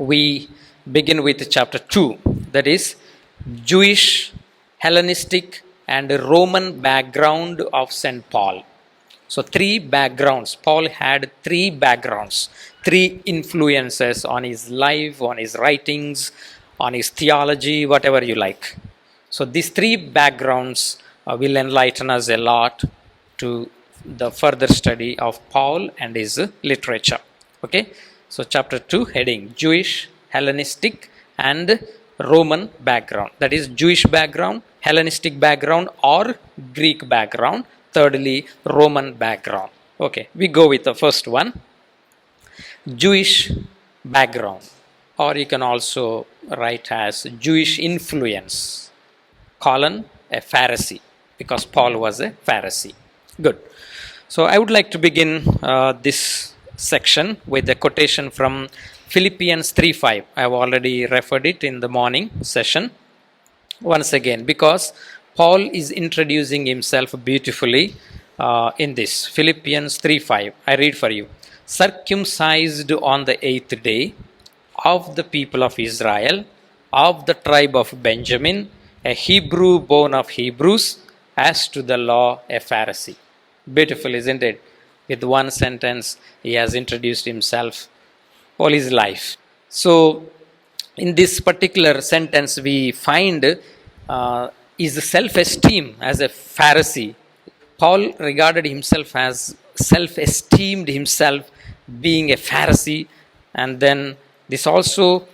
we begin with chapter 2, that is Jewish, Hellenistic and Roman background of St. Paul. So three backgrounds. Paul had three backgrounds, three influences on his life, on his writings, on his theology, whatever you like. So these three backgrounds will enlighten us a lot to the further study of Paul and his literature. Okay, so chapter 2 heading Jewish, Hellenistic and Roman background. That is Jewish background, Hellenistic background or Greek background. Thirdly, Roman background. Okay, we go with the first one, Jewish background, or you can also write as Jewish influence, colon a Pharisee, because Paul was a Pharisee. Good. So I would like to begin this section with a quotation from Philippians 3:5. I have already referred it in the morning session. Once again, because Paul is introducing himself beautifully in this. Philippians 3:5. I read for you. Circumcised on the 8th day of the people of Israel, of the tribe of Benjamin, a Hebrew born of Hebrews, as to the law a Pharisee. Beautiful, isn't it? With one sentence, he has introduced himself all his life. So, in this particular sentence, we find is self-esteem as a Pharisee. Paul regarded himself as self-esteemed himself being a Pharisee, and then this also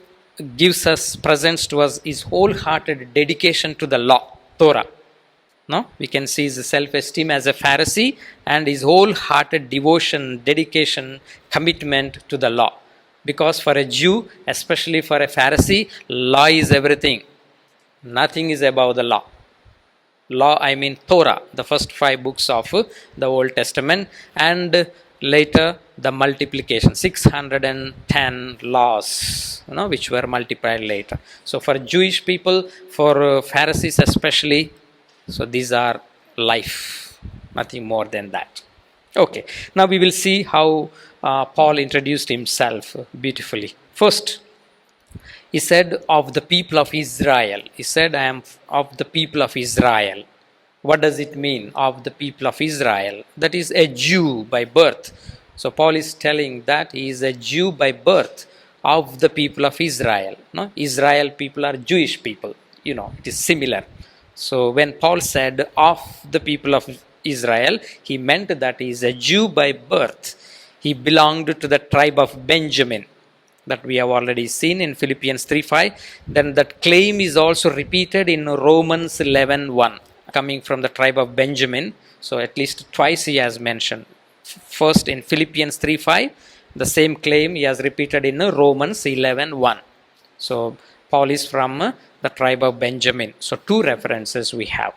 gives us, presents to us his wholehearted dedication to the law, Torah. No? We can see his self-esteem as a Pharisee and his wholehearted devotion, dedication, commitment to the law. Because for a Jew, especially for a Pharisee, law is everything. Nothing is above the law. Law, I mean Torah, the first 5 books of the Old Testament, and later the multiplication, 610 laws, which were multiplied later. So for Jewish people, for Pharisees especially, so these are life, nothing more than that. Okay, now we will see how Paul introduced himself beautifully. First, he said, of the people of Israel. He said, I am of the people of Israel. What does it mean, of the people of Israel? That is a Jew by birth. So Paul is telling that he is a Jew by birth of the people of Israel. No? Israel people are Jewish people. It is similar. So when Paul said of the people of Israel, he meant that he is a Jew by birth. He belonged to the tribe of Benjamin, that we have already seen in Philippians 3:5. Then that claim is also repeated in Romans 11:1, coming from the tribe of Benjamin. So at least twice he has mentioned. First in Philippians 3:5, the same claim he has repeated in Romans 11:1. So Paul is from the tribe of Benjamin. So 2 references we have.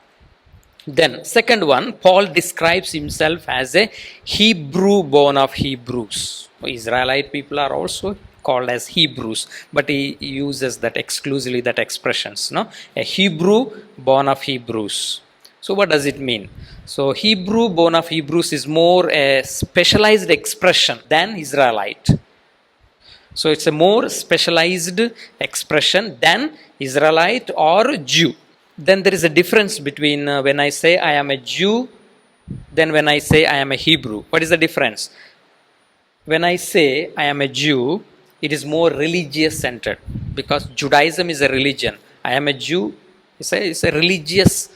Then second one, Paul describes himself as a Hebrew born of Hebrews. Israelite people are also called as Hebrews, but he uses that exclusively, that expressions. A Hebrew born of Hebrews. So what does it mean? So Hebrew born of Hebrews is more a specialized expression than Israelite. So it's a more specialized expression than Israelite or Jew. Then there is a difference between when I say I am a Jew, then when I say I am a Hebrew. What is the difference? When I say I am a Jew, it is more religious centered, because Judaism is a religion. I am a Jew, it's a religious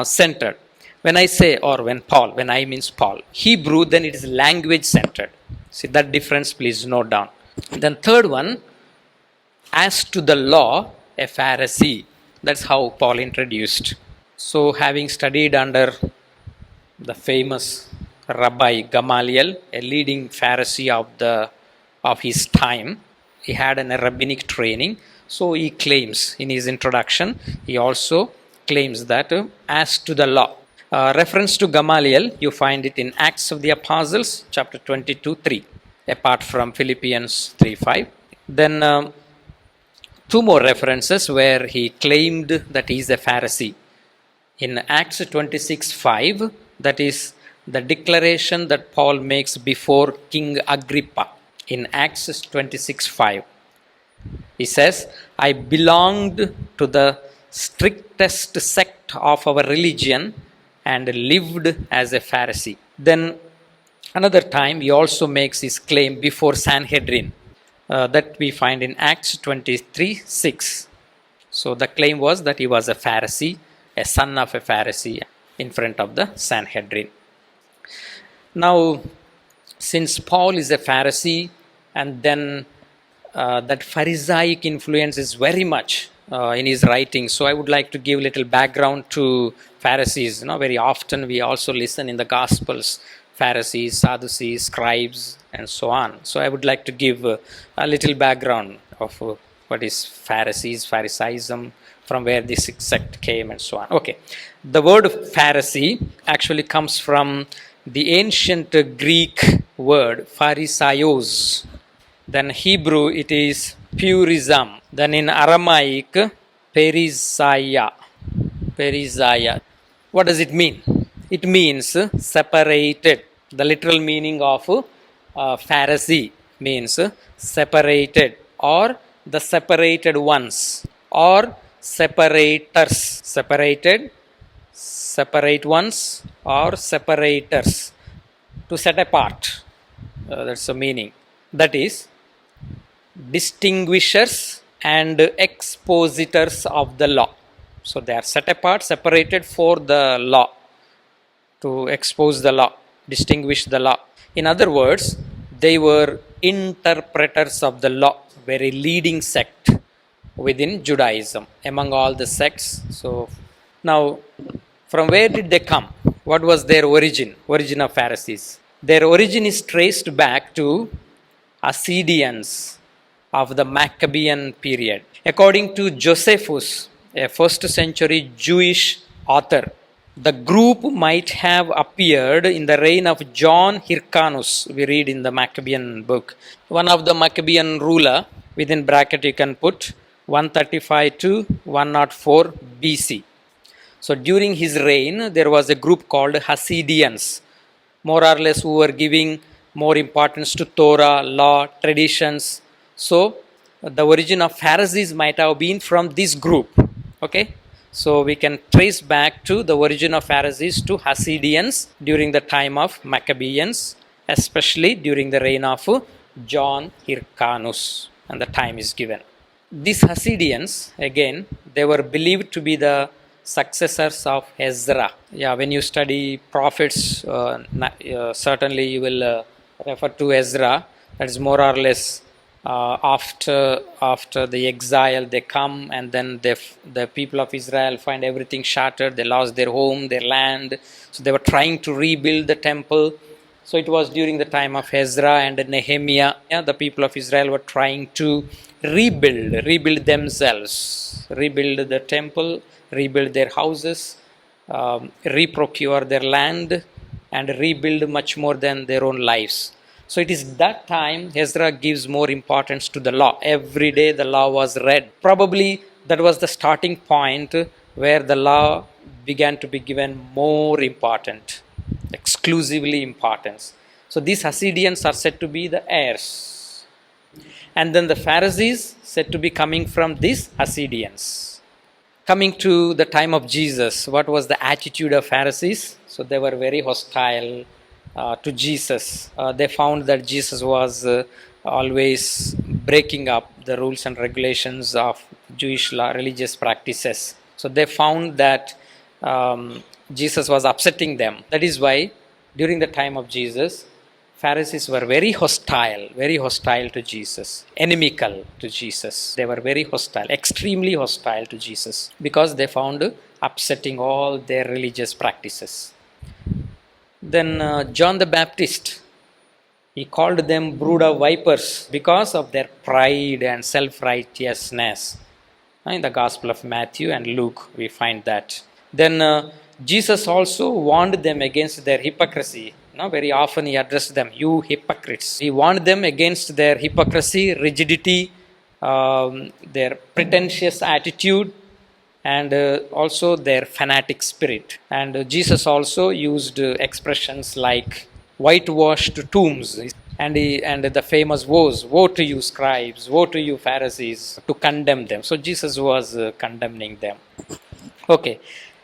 centered. When I say, or when I means Paul, Hebrew, then it is language centered. See that difference, please note down. Then third one, as to the law, a Pharisee. That's how Paul introduced. So having studied under the famous Rabbi Gamaliel, a leading Pharisee of his time, he had a rabbinic training. So he claims in his introduction, he also claims that as to the law. Reference to Gamaliel, you find it in Acts of the Apostles, chapter 22:3, apart from Philippians 3:5. Then 2 more references where he claimed that he is a Pharisee. In Acts 26:5, that is the declaration that Paul makes before King Agrippa. In Acts 26:5, He says, I belonged to the strictest sect of our religion and lived as a Pharisee. Then another time he also makes his claim before Sanhedrin, that we find in Acts 23:6. So the claim was that he was a Pharisee, a son of a Pharisee, in front of the Sanhedrin. Now, since Paul is a Pharisee, and then that Pharisaic influence is very much in his writing, so I would like to give a little background to Pharisees. Very often we also listen in the Gospels, Pharisees, Sadducees, scribes, and so on. So I would like to give a little background of what is Pharisees, Pharisaism, from where this sect came, and so on. Okay, the word Pharisee actually comes from the ancient Greek word pharisaios. Then Hebrew it is purism. Then in Aramaic, perizaya. What does it mean? It means separated. The literal meaning of Pharisee means separated, or the separated ones, or separators. Separated, separate ones, or separators. To set apart. That's the meaning. That is, distinguishers and expositors of the law. So they are set apart, separated for the law, to expose the law, distinguish the law. In other words, they were interpreters of the law, very leading sect within Judaism among all the sects. So now, from where did they come? What was their origin of Pharisees? Their origin is traced back to Assyrians of the Maccabean period. According to Josephus, a first century Jewish author, the group might have appeared in the reign of John Hyrcanus. We read in the Maccabean book. One of the Maccabean ruler, within bracket you can put 135 to 104 BC. So during his reign, there was a group called Hasidians, more or less who were giving more importance to Torah, law, traditions. So the origin of Pharisees might have been from this group. Okay, so we can trace back to the origin of Pharisees to Hasidians during the time of Maccabeans, especially during the reign of John Hyrcanus, and the time is given. These Hasidians, again, they were believed to be the successors of Ezra. Yeah, when you study prophets, certainly you will refer to Ezra. That is more or less after the exile, they come, and then the people of Israel find everything shattered. They lost their home, their land. So they were trying to rebuild the temple. So it was during the time of Ezra and Nehemiah. Yeah, the people of Israel were trying to rebuild themselves, rebuild the temple, rebuild their houses, reprocure their land, and rebuild much more than their own lives. So it is that time Ezra gives more importance to the law. Every day the law was read. Probably that was the starting point where the law began to be given more important, exclusively importance. So these Hasidians are said to be the heirs. And then the Pharisees said to be coming from these Hasidians. Coming to the time of Jesus, what was the attitude of Pharisees? So they were very hostile to Jesus. They found that Jesus was always breaking up the rules and regulations of Jewish law, religious practices. So they found that Jesus was upsetting them. That is why during the time of Jesus, Pharisees were very hostile to Jesus, inimical to Jesus. They were very hostile, extremely hostile to Jesus, because they found upsetting all their religious practices. Then John the Baptist, he called them brood of vipers because of their pride and self-righteousness. In the Gospel of Matthew and Luke, we find that. Then Jesus also warned them against their hypocrisy. Very often he addressed them, you hypocrites. He warned them against their hypocrisy, rigidity, their pretentious attitude, and also their fanatic spirit. And Jesus also used expressions like whitewashed tombs. and the famous woe to you scribes, woe to you Pharisees, to condemn them. So Jesus was condemning them. Okay,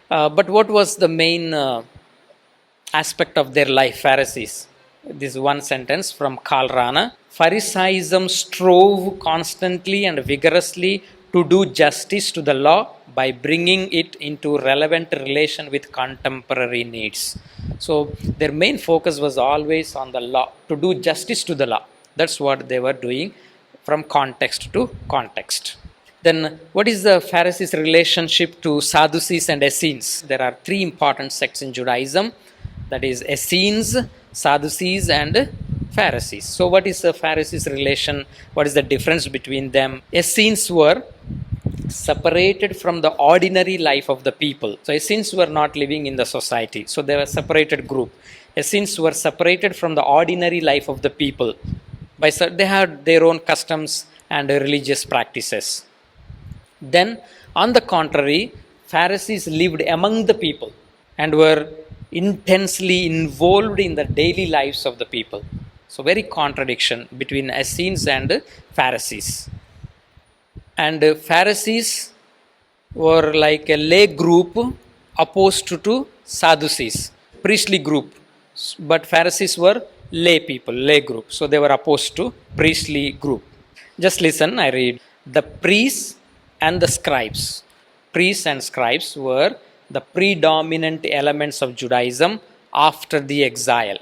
but what was the main aspect of their life, Pharisees? This one sentence from Karl Rahner: Pharisaism strove constantly and vigorously to do justice to the law by bringing it into relevant relation with contemporary needs. So their main focus was always on the law, to do justice to the law. That's what they were doing, from context to context. Then what is the Pharisees' relationship to Sadducees and Essenes? There are three important sects in Judaism, that is Essenes, Sadducees and Pharisees. So what is the Pharisees' relation? What is the difference between them? Essenes were separated from the ordinary life of the people. So Essenes were not living in the society, so they were a separated group. Essenes were separated from the ordinary life of the people. They had their own customs and religious practices. Then on the contrary, Pharisees lived among the people and were intensely involved in the daily lives of the people. So very contradiction between Essenes and Pharisees. And Pharisees were like a lay group opposed to Sadducees, priestly group. But Pharisees were lay people, lay group. So they were opposed to priestly group. Just listen, I read. The priests and the scribes. Priests and scribes were the predominant elements of Judaism after the exile.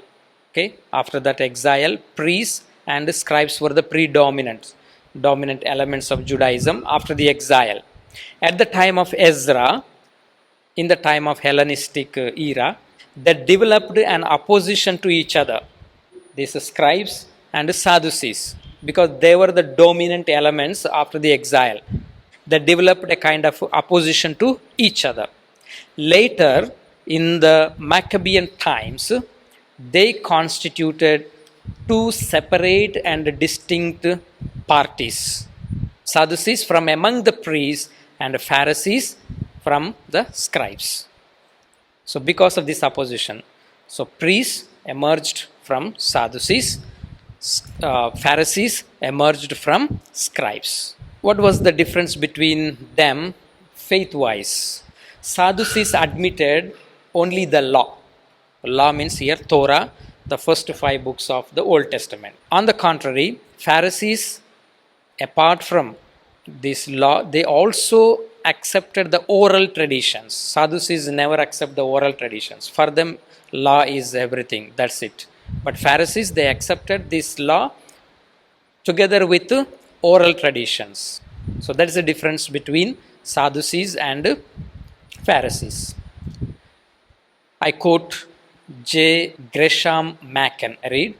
Okay, after that exile, priests and scribes were the dominant elements of Judaism after the exile. At the time of Ezra, in the time of Hellenistic era, they developed an opposition to each other, these scribes and Sadducees, because they were the dominant elements after the exile. They developed a kind of opposition to each other. Later, in the Maccabean times, they constituted two separate and distinct parties: Sadducees from among the priests and Pharisees from the scribes. So because of this opposition, so priests emerged from Sadducees, Pharisees emerged from scribes. What was the difference between them faith-wise? Sadducees admitted only the law. Law means here Torah, the first 5 books of the Old Testament. On the contrary, Pharisees, apart from this law, they also accepted the oral traditions. Sadducees never accept the oral traditions. For them, law is everything. That's it. But Pharisees, they accepted this law together with oral traditions. So that is the difference between Sadducees and Pharisees. I quote J. Gresham Machen. Read: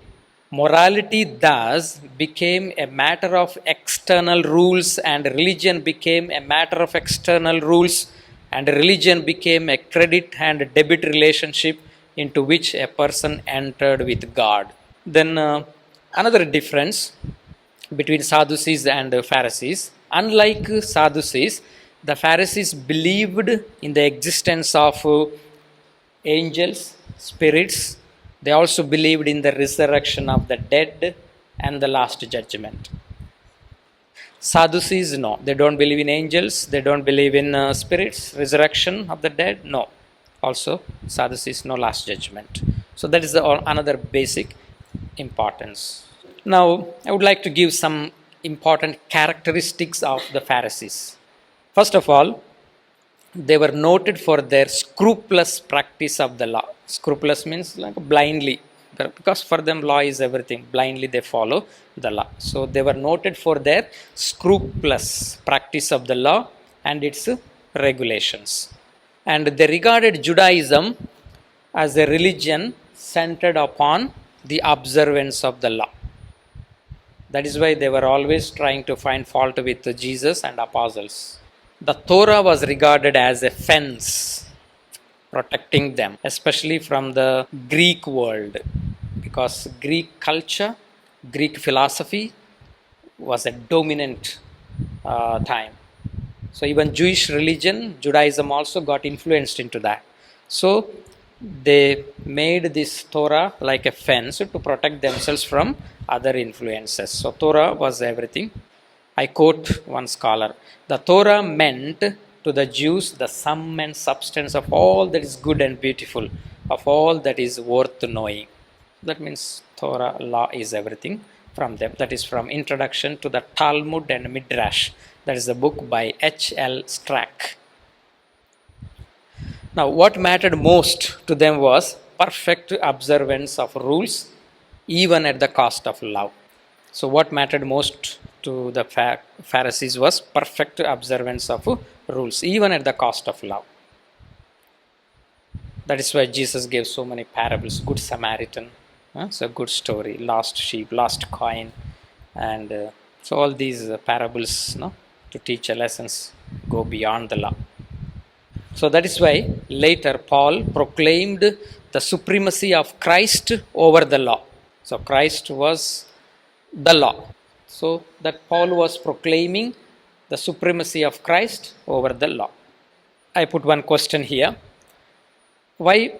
Morality thus became a matter of external rules, and religion became a matter of external rules, and religion became a credit and debit relationship into which a person entered with God. Then another difference between Sadducees and Pharisees: unlike Sadducees, the Pharisees believed in the existence of angels, spirits. They also believed in the resurrection of the dead and the last judgment. Sadducees, no, they don't believe in angels, they don't believe in spirits, resurrection of the dead, no. Also, Sadducees, no last judgment. So that is another basic importance. Now, I would like to give some important characteristics of the Pharisees. First of all, they were noted for their scrupulous practice of the law. Scrupulous means like blindly, because for them law is everything. Blindly they follow the law. So they were noted for their scrupulous practice of the law and its regulations. And they regarded Judaism as a religion centered upon the observance of the law. That is why they were always trying to find fault with Jesus and apostles. The Torah was regarded as a fence protecting them, especially from the Greek world, because Greek culture, Greek philosophy was a dominant time. So even Jewish religion, Judaism also got influenced into that. So they made this Torah like a fence to protect themselves from other influences. So Torah was everything. I quote one scholar, the Torah meant to the Jews the sum and substance of all that is good and beautiful, of all that is worth knowing. That means Torah law is everything from them. That is from Introduction to the Talmud and Midrash. That is a book by H.L. Strack. Now, what mattered most to them was perfect observance of rules, even at the cost of love. So, what mattered most to the Pharisees was perfect observance of rules, even at the cost of love. That is why Jesus gave so many parables. Good Samaritan, it's a good story. Lost sheep, lost coin, and so all these parables, to teach lessons go beyond the law. So that is why later Paul proclaimed the supremacy of Christ over the law. So Christ was the law. So that Paul was proclaiming the supremacy of Christ over the law. I put one question here. Why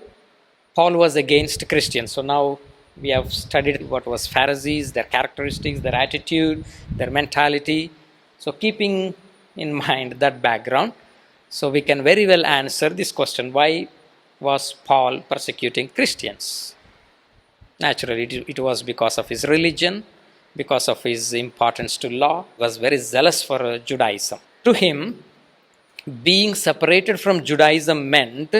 Paul was against Christians? So now we have studied what was Pharisees, their characteristics, their attitude, their mentality. So keeping in mind that background, so we can very well answer this question. Why was Paul persecuting Christians? Naturally, it was because of his religion, because of his importance to law. He was very zealous for Judaism. To him, being separated from Judaism meant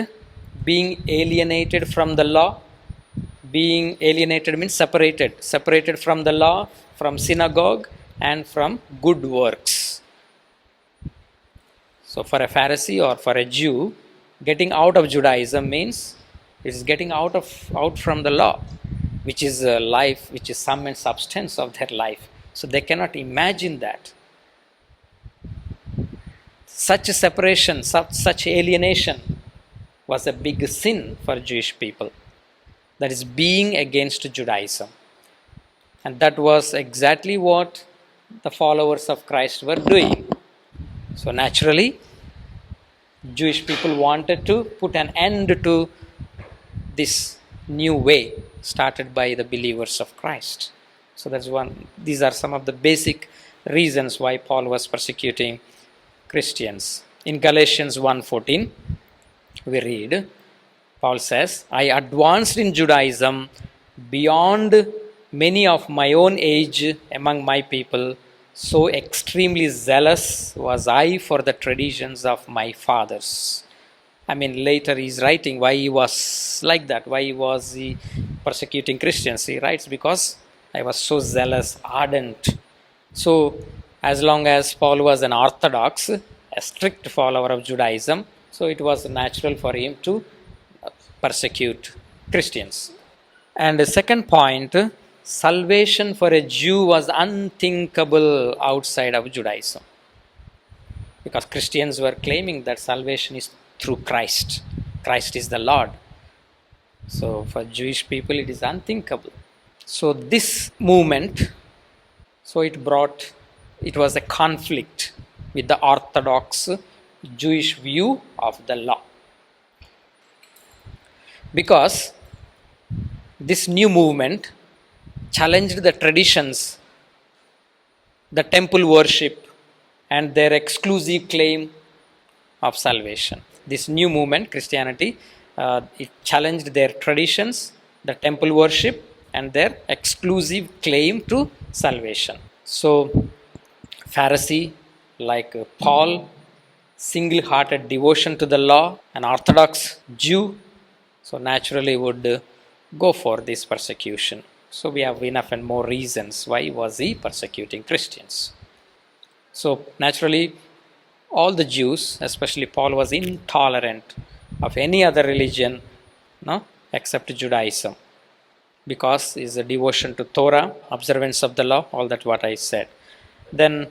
being alienated from the law. Being alienated means separated from the law, from synagogue, and from good works. So for a Pharisee or for a Jew, getting out of Judaism means it is getting out from the law, which is life, which is sum and substance of their life. So they cannot imagine that. Such a separation, such alienation was a big sin for Jewish people. That is being against Judaism. And that was exactly what the followers of Christ were doing. So naturally, Jewish people wanted to put an end to this new way started by the believers of Christ. So that's one. These are some of the basic reasons why Paul was persecuting Christians. In Galatians 1:14, we read, Paul says, I advanced in Judaism beyond many of my own age among my people. So extremely zealous was I for the traditions of my fathers. I mean, later he's writing why he was like that. Why was he persecuting Christians? He writes, because I was so zealous, ardent. So as long as Paul was an orthodox, a strict follower of Judaism, so it was natural for him to persecute Christians. And the second point, salvation for a Jew was unthinkable outside of Judaism, because Christians were claiming that salvation is through Christ. Christ is the Lord. So for Jewish people it is unthinkable. So this movement, it was a conflict with the orthodox Jewish view of the law. Because this new movement challenged the traditions, the temple worship, and their exclusive claim of salvation. This new movement, Christianity, it challenged their traditions, the temple worship, and their exclusive claim to salvation. So, Pharisee like Paul, single-hearted devotion to the law, an Orthodox Jew, so naturally would go for this persecution. So we have enough and more reasons why was he persecuting Christians. So naturally, all the Jews, especially Paul, was intolerant of any other religion, except Judaism, because it's a devotion to Torah, observance of the law, all that what I said. Then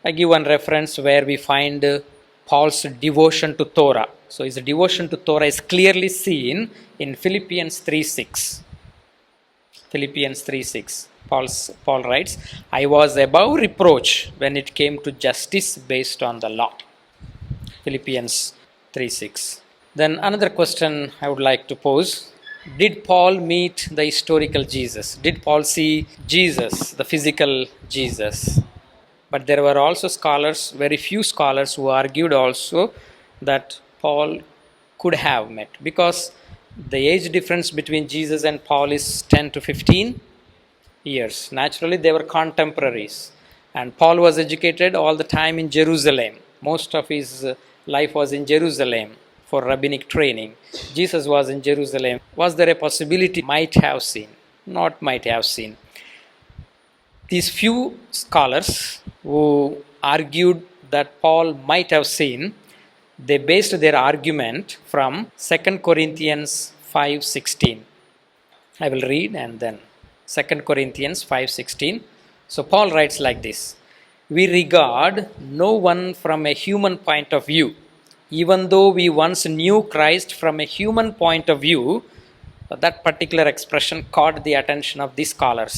I give one reference where we find Paul's devotion to Torah. So his devotion to Torah is clearly seen in Philippians 3:6. Philippians 3:6. Paul writes, I was above reproach when it came to justice based on the law. Philippians 3:6. Then another question I would like to pose. Did Paul meet the historical Jesus? Did Paul see Jesus, the physical Jesus? But there were also scholars, very few scholars, who argued also that Paul could have met, because the age difference between Jesus and Paul is 10 to 15 years. Naturally, they were contemporaries. And Paul was educated all the time in Jerusalem. Most of his life was in Jerusalem for rabbinic training. Jesus was in Jerusalem. Was there a possibility might have seen? Not might have seen. These few scholars who argued that Paul might have seen, they based their argument from 2 Corinthians 5:16. I will read and then 2 Corinthians 5:16. So Paul writes like this: we regard no one from a human point of view. Even though we once knew Christ from a human point of view, that particular expression caught the attention of these scholars.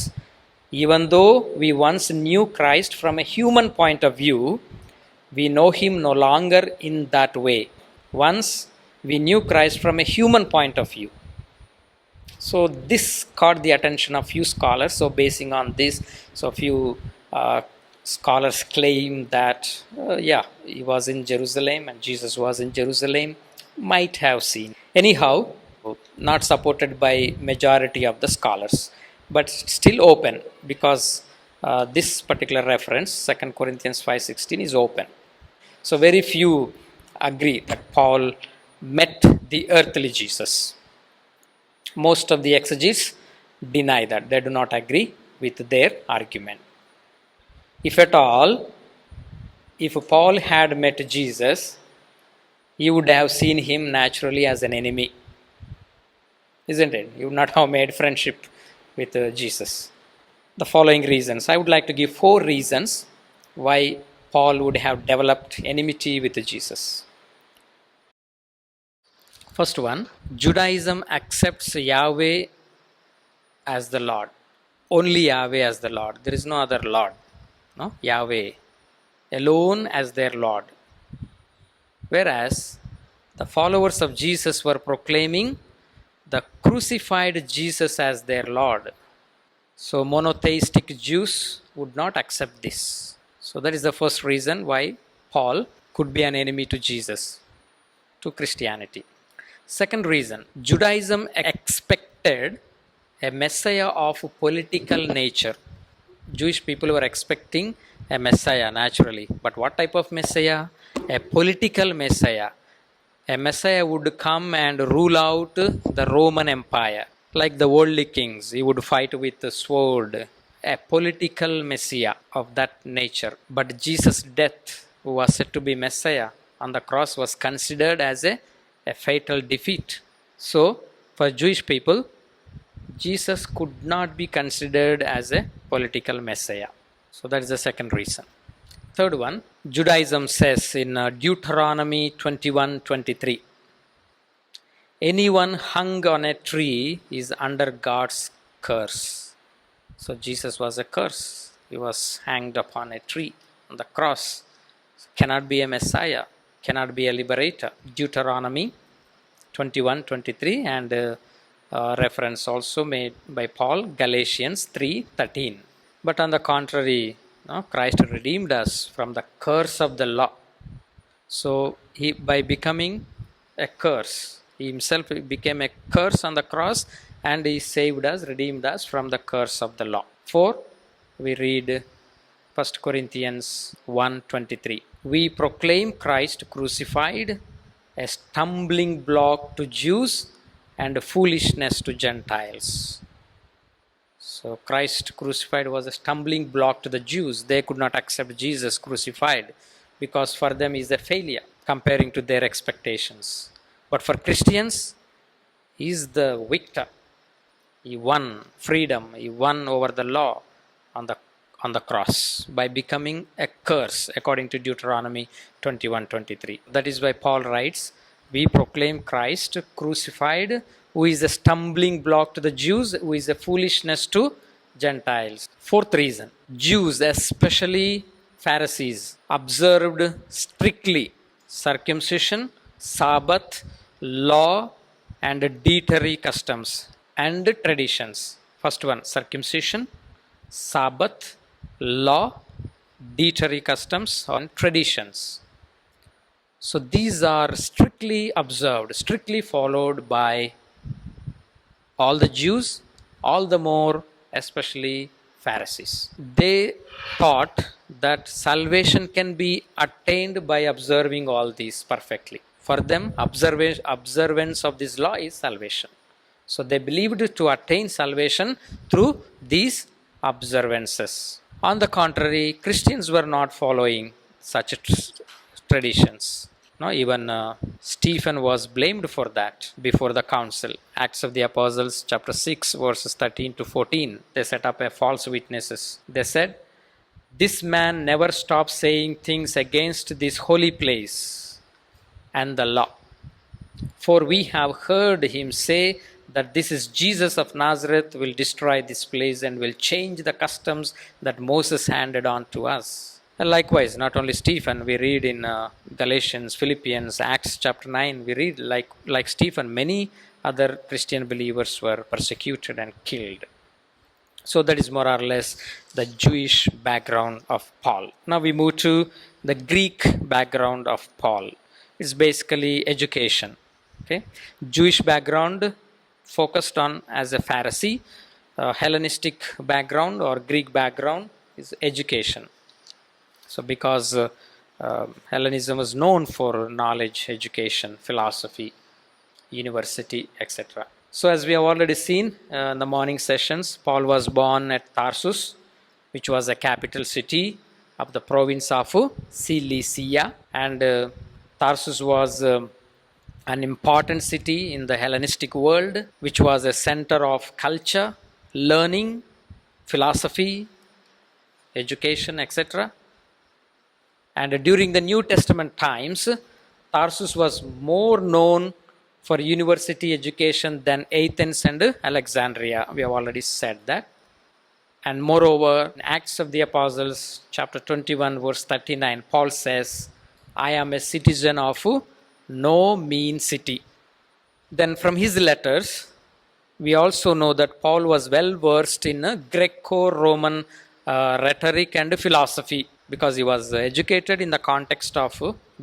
Even though we once knew Christ from a human point of view, we know him no longer in that way. Once we knew Christ from a human point of view. So this caught the attention of few scholars. So basing on this, so few scholars claim that he was in Jerusalem and Jesus was in Jerusalem. Might have seen. Anyhow, not supported by majority of the scholars, but still open, because this particular reference, 2 Corinthians 5:16, is open. So very few agree that Paul met the earthly Jesus. Most of the exegetes deny that. They do not agree with their argument. If at all, if Paul had met Jesus, he would have seen him naturally as an enemy. Isn't it? He would not have made friendship with Jesus. The following reasons. I would like to give 4 reasons why Paul would have developed enmity with Jesus. First one, Judaism accepts Yahweh as the Lord. Only Yahweh as the Lord. There is no other Lord. No? Yahweh alone as their Lord. Whereas the followers of Jesus were proclaiming the crucified Jesus as their Lord. So monotheistic Jews would not accept this. So that is the first reason why Paul could be an enemy to Jesus, to Christianity. Second reason, Judaism expected a Messiah of political nature. Jewish people were expecting a Messiah naturally. But what type of Messiah? A political Messiah. A Messiah would come and rule out the Roman Empire. Like the worldly kings, he would fight with the sword. A political Messiah of that nature. But Jesus' death, who was said to be Messiah on the cross, was considered as a fatal defeat. So, for Jewish people, Jesus could not be considered as a political Messiah. So that is the second reason. Third one, Judaism says in Deuteronomy 21:23, anyone hung on a tree is under God's curse. So Jesus was a curse. He was hanged upon a tree on the cross. Cannot be a Messiah, cannot be a liberator. Deuteronomy 21:23, and reference also made by Paul, Galatians 3:13. But on the contrary, Christ redeemed us from the curse of the law. So he, by becoming a curse, he himself became a curse on the cross, and he saved us, redeemed us from the curse of the law. 4, we read 1 Corinthians 1:23. We proclaim Christ crucified, a stumbling block to Jews and foolishness to Gentiles. So Christ crucified was a stumbling block to the Jews. They could not accept Jesus crucified because for them he is a failure comparing to their expectations. But for Christians, he is the victor. He won freedom. He won over the law on the cross by becoming a curse according to Deuteronomy 21:23. That is why Paul writes, we proclaim Christ crucified, who is a stumbling block to the Jews, who is a foolishness to Gentiles. Fourth reason, Jews, especially Pharisees, observed strictly circumcision, Sabbath, law and dietary customs and traditions. First one, circumcision, Sabbath, law, dietary customs and traditions. So these are strictly observed, strictly followed by all the Jews, all the more especially Pharisees. They thought that salvation can be attained by observing all these perfectly. For them, observance of this law is salvation. So they believed to attain salvation through these observances. On the contrary, Christians were not following such traditions. No, even Stephen was blamed for that before the council. Acts of the Apostles, chapter 6, verses 13 to 14. They set up a false witnesses. They said, "This man never stops saying things against this holy place and the law. For we have heard him say that this is Jesus of Nazareth will destroy this place and will change the customs that Moses handed on to us." And likewise, not only Stephen, we read in Galatians, Philippians, Acts chapter 9, we read like Stephen, many other Christian believers were persecuted and killed. So that is more or less the Jewish background of Paul. Now we move to the Greek background of Paul. It's basically education. Okay, Jewish background focused on as a Pharisee. Hellenistic background or Greek background is education. So because Hellenism was known for knowledge, education, philosophy, university, etc. So as we have already seen in the morning sessions, Paul was born at Tarsus, which was a capital city of the province of Cilicia. And Tarsus was an important city in the Hellenistic world, which was a center of culture, learning, philosophy, education, etc. And during the New Testament times, Tarsus was more known for university education than Athens and Alexandria. We have already said that. And moreover, in Acts of the Apostles, chapter 21, verse 39, Paul says, "I am a citizen of no mean city." Then from his letters, we also know that Paul was well versed in Greco-Roman rhetoric and philosophy, because he was educated in the context of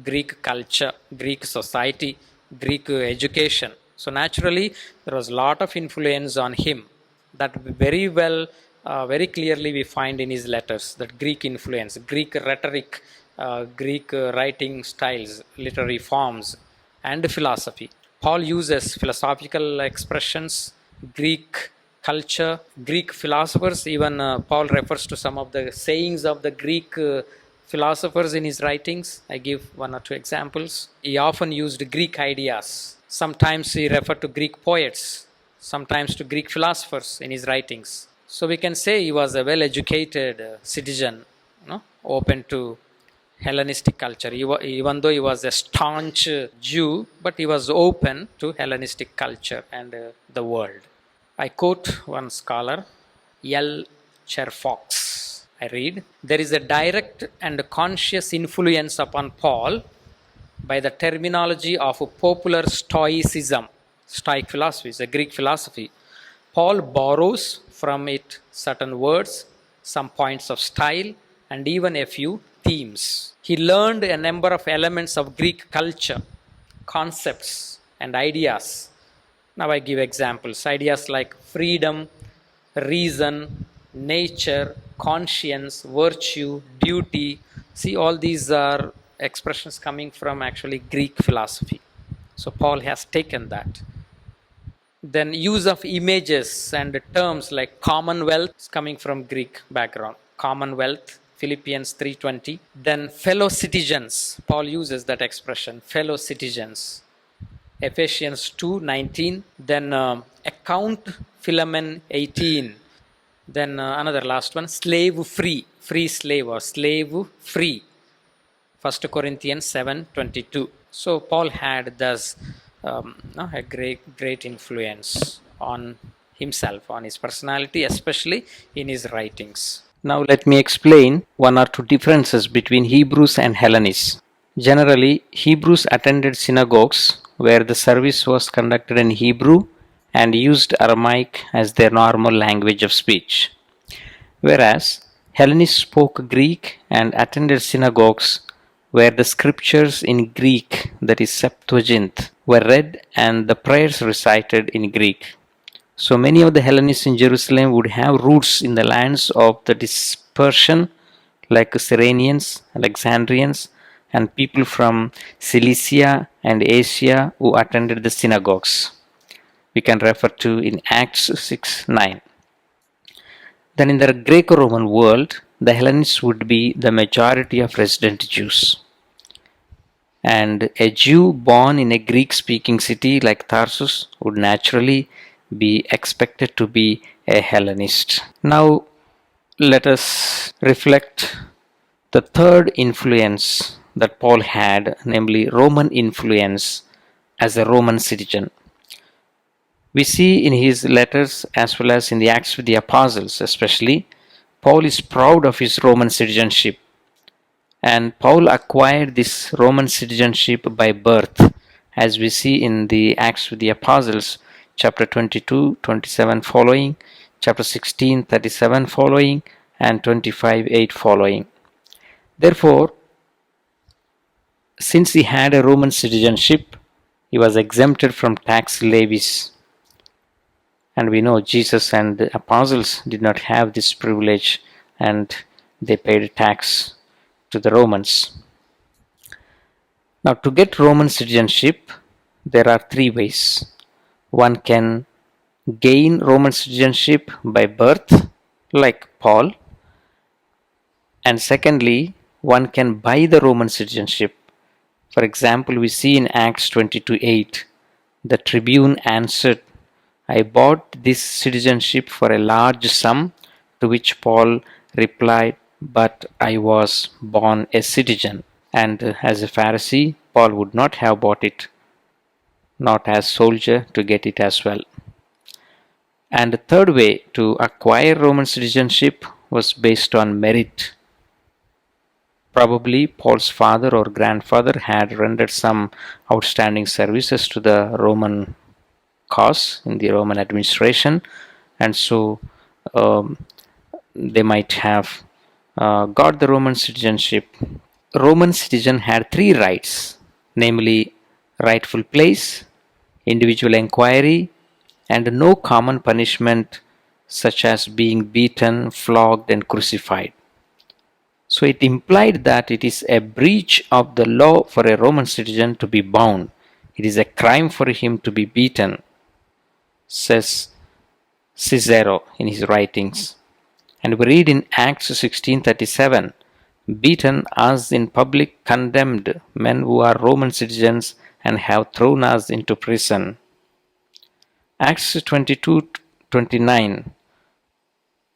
Greek culture, Greek society, Greek education. So naturally, there was a lot of influence on him. That very well, very clearly we find in his letters, that Greek influence, Greek rhetoric, Greek writing styles, literary forms, and philosophy. Paul uses philosophical expressions, Greek culture, Greek philosophers. Even Paul refers to some of the sayings of the Greek philosophers in his writings. I give one or two examples. He often used Greek ideas. Sometimes he referred to Greek poets, sometimes to Greek philosophers in his writings. So we can say he was a well-educated citizen, open to Hellenistic culture. Even though he was a staunch Jew, but he was open to Hellenistic culture and the world. I quote one scholar, L. Cherfox. I read, "There is a direct and conscious influence upon Paul by the terminology of popular Stoicism." Stoic philosophy is a Greek philosophy. Paul borrows from it certain words, some points of style, and even a few themes. He learned a number of elements of Greek culture, concepts, and ideas. Now I give examples. Ideas like freedom, reason, nature, conscience, virtue, duty. See, all these are expressions coming from actually Greek philosophy. So Paul has taken that. Then use of images and terms like commonwealth is coming from Greek background. Commonwealth, Philippians 3:20. Then fellow citizens. Paul uses that expression, fellow citizens. Ephesians 2:19. Then account Philemon 18. Then another last one, slave free, free slave or slave free. 1 Corinthians 7:22. So Paul had thus a great influence on himself, on his personality, especially in his writings. Now let me explain one or two differences between Hebrews and Hellenists. Generally, Hebrews attended synagogues where the service was conducted in Hebrew and used Aramaic as their normal language of speech, whereas Hellenists spoke Greek and attended synagogues where the scriptures in Greek, that is Septuagint, were read and the prayers recited in Greek. So many of the Hellenists in Jerusalem would have roots in the lands of the dispersion, like Cyrenians, Alexandrians, and people from Cilicia and Asia who attended the synagogues. We can refer to in Acts 6:9. Then in the Greco-Roman world, the Hellenists would be the majority of resident Jews. And a Jew born in a Greek-speaking city like Tarsus would naturally be expected to be a Hellenist. Now let us reflect the third influence that Paul had, namely Roman influence as a Roman citizen. We see in his letters as well as in the Acts with the Apostles especially, Paul is proud of his Roman citizenship. And Paul acquired this Roman citizenship by birth, as we see in the Acts with the Apostles, chapter 22, 27 following, chapter 16, 37 following, and 25, 8 following. Therefore, since he had a Roman citizenship, he was exempted from tax levies. And we know Jesus and the apostles did not have this privilege and they paid tax to the Romans. Now, to get Roman citizenship, there are three ways. One can gain Roman citizenship by birth, like Paul. And secondly, one can buy the Roman citizenship. For example, we see in Acts 22:8, the tribune answered, I bought this citizenship for a large sum, to which Paul replied, but I was born a citizen. And as a Pharisee, Paul would not have bought it, not as soldier to get it as well. And the third way to acquire Roman citizenship was based on merit. Probably Paul's father or grandfather had rendered some outstanding services to the Roman cause in the Roman administration, and so they might have got the Roman citizenship. Roman citizen had three rights, namely rightful place, individual inquiry, and no common punishment such as being beaten, flogged, and crucified. So it implied that it is a breach of the law for a Roman citizen to be bound. It is a crime for him to be beaten, says Cicero in his writings. And we read in Acts 16:37, beaten us in public, condemned men who are Roman citizens, and have thrown us into prison. Acts 22:29,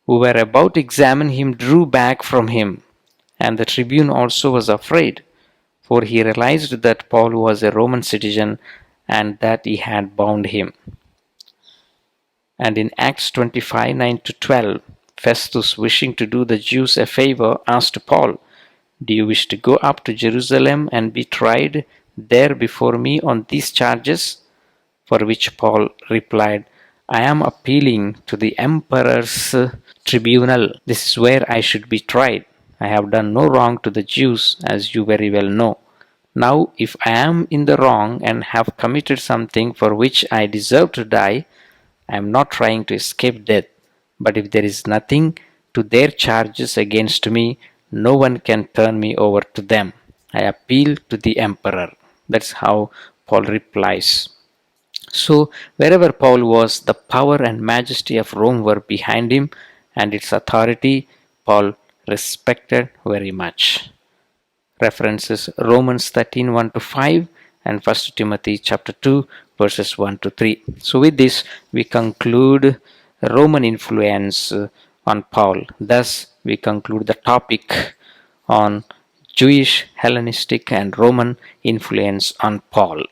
who were about to examine him drew back from him, and the tribune also was afraid, for he realized that Paul was a Roman citizen and that he had bound him. And in Acts 25:9-12, Festus, wishing to do the Jews a favor, asked Paul, do you wish to go up to Jerusalem and be tried there before me on these charges? For which Paul replied, I am appealing to the emperor's tribunal. This is where I should be tried. I have done no wrong to the Jews, as you very well know. Now, if I am in the wrong and have committed something for which I deserve to die, I am not trying to escape death. But if there is nothing to their charges against me, no one can turn me over to them. I appeal to the emperor. That's how Paul replies. So, wherever Paul was, the power and majesty of Rome were behind him, and its authority Paul respected very much. References Romans 13:1-5 and 1 Timothy chapter 2 verses 1-3. So with this we conclude Roman influence on Paul. Thus we conclude the topic on Jewish, Hellenistic and Roman influence on Paul.